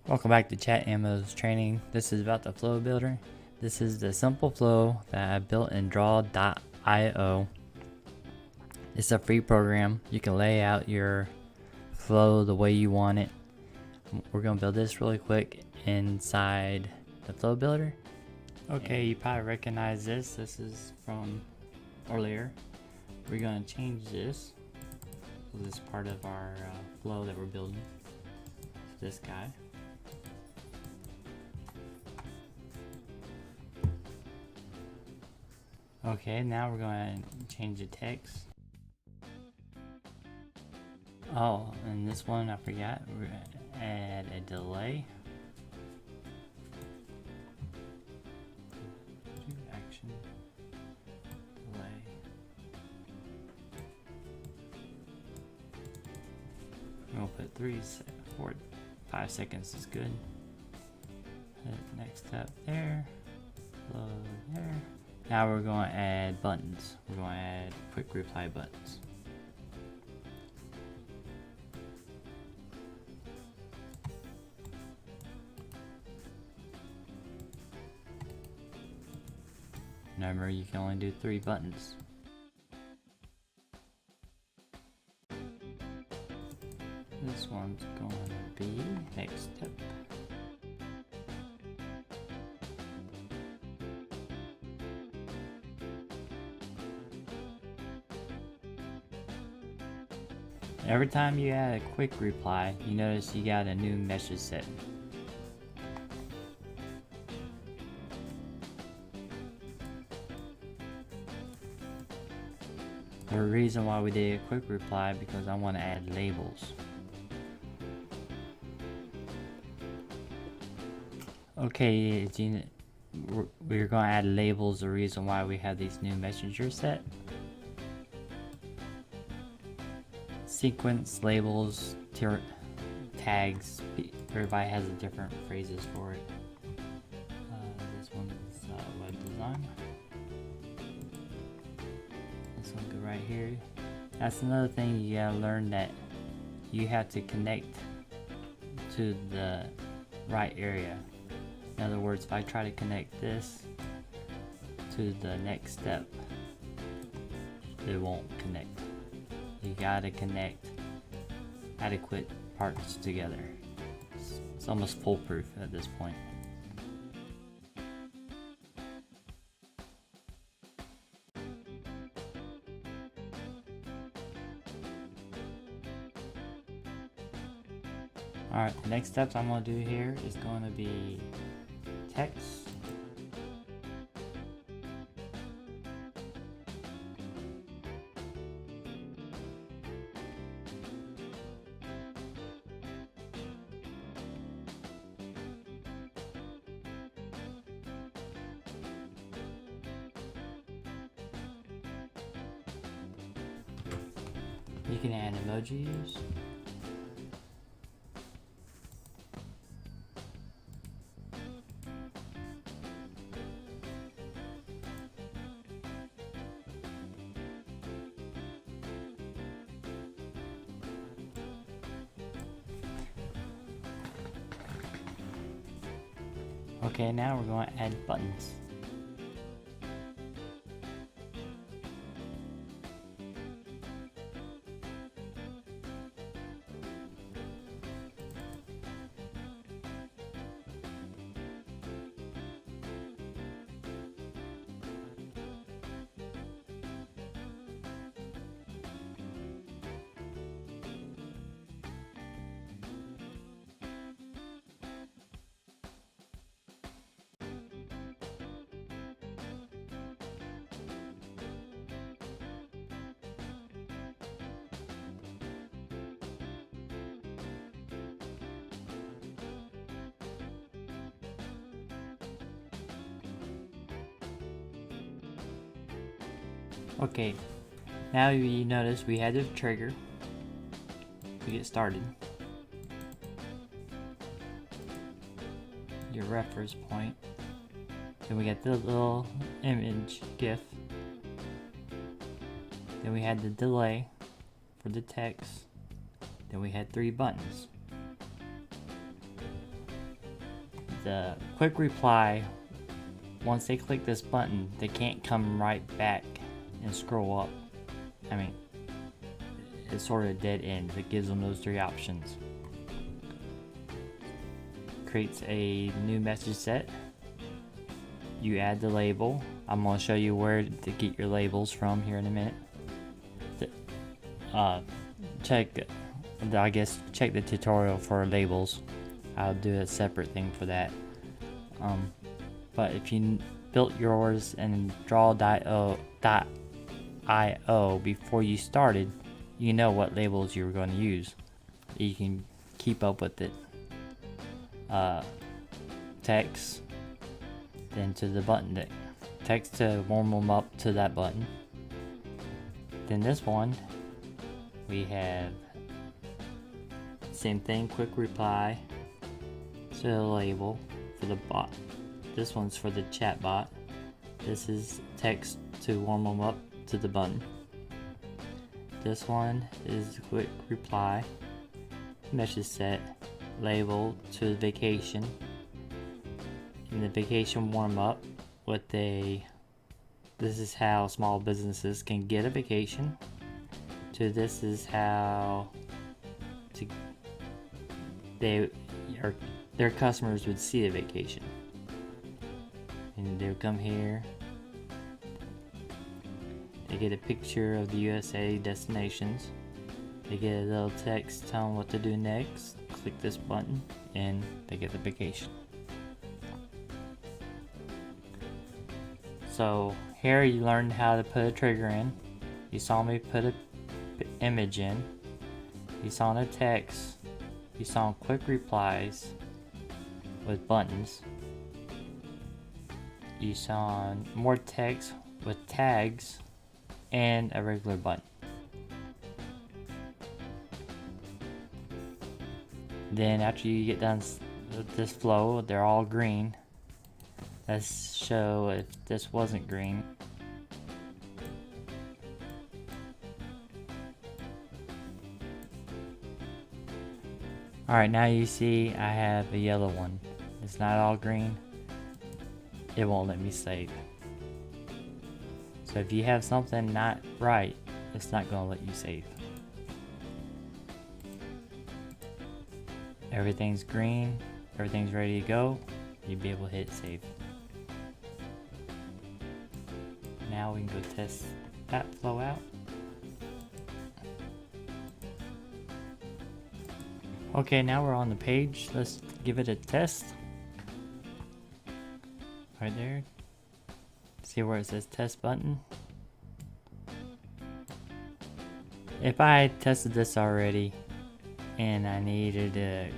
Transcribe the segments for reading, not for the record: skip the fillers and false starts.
Welcome back to ChatAmmo's training. This is about the flow builder. This is the simple flow that I built in draw.io. It's a free program. You can lay out your flow the way you want it. We're going to build this really quick inside the flow builder. Okay, you probably recognize this. This is from earlier. We're going to change this. This is part of our flow that we're building. It's this guy. Okay, now we're going to change the text. Oh, and this one I forgot. We're going to add a delay. Action delay. We'll put 5 seconds is good. Hit next step there. Load there. Now we're going to add buttons. We're going to add quick reply buttons. Remember, you can only do 3 buttons. This one's going to be next step. Every time you add a quick reply, you notice you got a new message set. The reason why we did a quick reply because I want to add labels. Okay, we're going to add labels. The reason why we have these new messengers set. Sequence, labels, tags, everybody has different phrases for it. This one is web design. This one go right here. That's another thing you gotta learn, that you have to connect to the right area. In other words, if I try to connect this to the next step, it won't connect. You gotta connect adequate parts together. It's almost foolproof at this point. Alright, the next steps I'm going to do here is going to be text. You can add emojis. Okay, now we're going to add buttons. Okay, now you notice we had the trigger to get started. Your reference point. Then we got the little image GIF. Then we had the delay for the text. Then we had 3 buttons. the quick reply, once they click this button, they can't come right back and scroll up. I mean, it's sort of a dead end. It gives them those three options. Creates a new message set. You add the label. I'm going to show you where to get your labels from here in a minute. Check the tutorial for labels. I'll do a separate thing for that. But if you built yours in draw.io before you started, you know what labels you're going to use. You can keep up with it. Text, then to the button deck. Text to warm them up to that button. Then this one, we have same thing, quick reply to the label for the bot. This one's for the chatbot. This is text to warm them up to the button. This one is quick reply, message set, label to the vacation, and the vacation warm up with this is how small businesses can get a vacation, to this is how their customers would see a vacation. And they would come here, they get a picture of the USA destinations, they get a little text telling them what to do next, click this button, and they get the vacation. So here you learned how to put a trigger in. You saw me put an image in. You saw a text. You saw quick replies with buttons. You saw more text with tags and a regular button. Then after you get done with this flow, they're all green. Let's show if this wasn't green. Alright, now you see I have a yellow one. It's not all green. It won't let me save. So if you have something not right, it's not going to let you save. Everything's green, everything's ready to go, you'll be able to hit save. Now we can go test that flow out. Okay, now we're on the page. Let's give it a test. Right there. See where it says test button. If I had tested this already and I needed to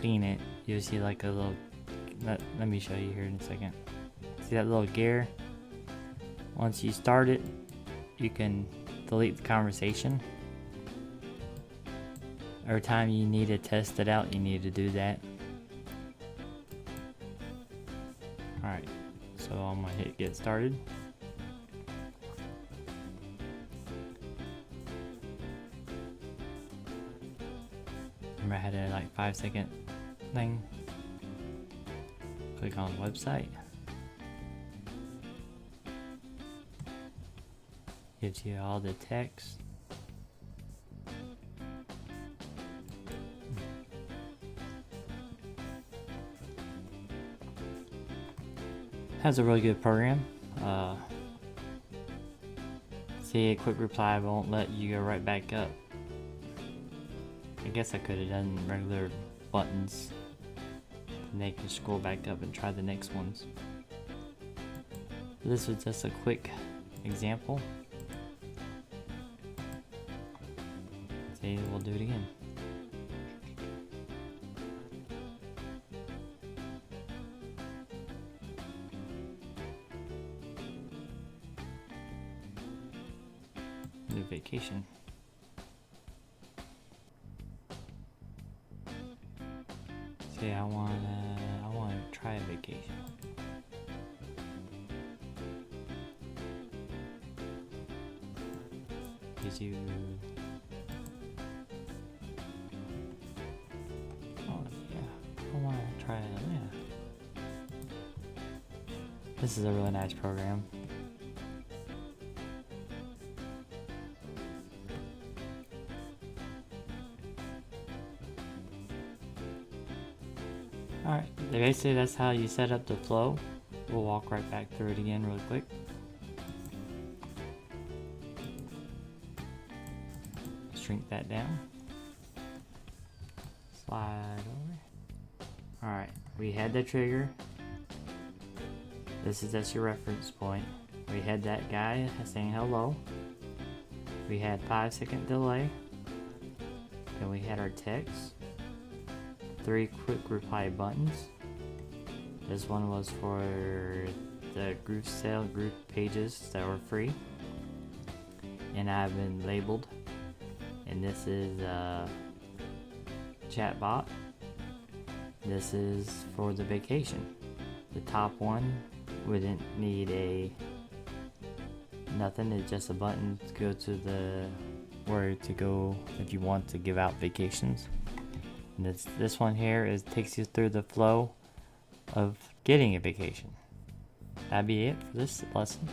clean it, you'll see like a little, let me show you here in a second. See that little gear? Once you start it, you can delete the conversation. Every time you need to test it out, you need to do that. Alright, so I'm gonna hit get started. Remember I had a like 5-second thing. Click on website. Gives you all the text. Has a really good program. See, a quick reply won't let you go right back up. I guess I could have done regular buttons and they can scroll back up and try the next ones. This was just a quick example. See, we'll do it again. New vacation. See, I wanna try a vacation. Gives you. Oh yeah, I wanna try it. Yeah. This is a really nice program. Alright, basically that's how you set up the flow. We'll walk right back through it again real quick. Shrink that down. Slide over. Alright, we had the trigger. That's your reference point. We had that guy saying hello. We had 5-second delay. Then we had our text. 3 quick reply buttons. This one was for the group sale group pages that were free, and I've been labeled. And this is Chatbot. This is for the vacation. The top one wouldn't need nothing. It's just a button to go to the where to go if you want to give out vacations. And this one here takes you through the flow of getting a vacation. That'd be it for this lesson.